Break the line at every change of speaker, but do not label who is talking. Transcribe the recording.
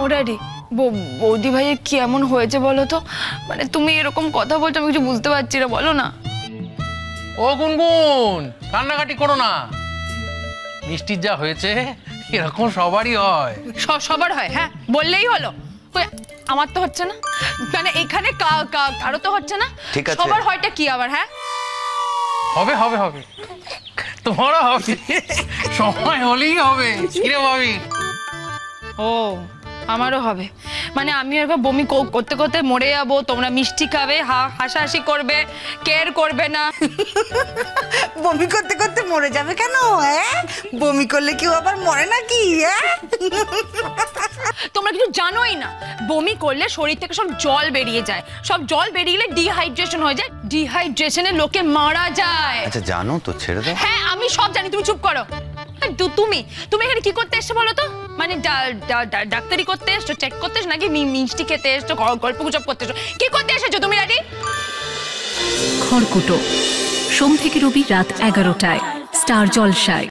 ও daddy, বৌদি ভাইয়ের কি এমন হয়েছে বলো তো? মানে তুমি এরকম কথা বলছো, আমি কিছু বুঝতে পারছি না, বলো না।
ও গুনগুন, কান্নাকাটি করো না। মিষ্টির যা হয়েছে এরকম সবারই হয়।
সবার হয়? হ্যাঁ, বললেই হলো। আমার তো হচ্ছে না, মানে এখানে কারো তো হচ্ছে না।
ঠিক আছে,
সবার হয়টা কি আবার? হ্যাঁ,
হবে হবে হবে, তোমারও হবে, সময় হলেই হবে। কিরে ভাবি?
ও আমারও হবে, মানে আমি একবার বমি করতে করতে মরে যাবো, তোমরা মিষ্টি খাবে, হাসাহাসি করবে, কেয়ার করবে না।
বমি করতে করতে মরে যাবে কেন? বমি করলে কেউ আবার মরে নাকি?
তোমরা কিছু জানোই না, বমি করলে শরীর থেকে সব জল বেরিয়ে যায়, সব জল বেরিয়ে গেলে ডিহাইড্রেশন হয়ে যায়, ডিহাইড্রেশনে লোকে মারা যায়।
আচ্ছা জানো তো, ছেড়ে দাও।
হ্যাঁ আমি সব জানি, তুমি চুপ করো। তুমি এখানে কি করতে এসছো বলো তো? মানে ডাক্তারি করতে এসছো, চেক করতে এসছো, নাকি মিষ্টি খেতে এসছো, গল্প গুজব করতে এসছো? কি করতে এসেছো তুমি ড্যাডি?
খড়কুটো সোম থেকে রবি রাত 11টায় স্টার জলসায়।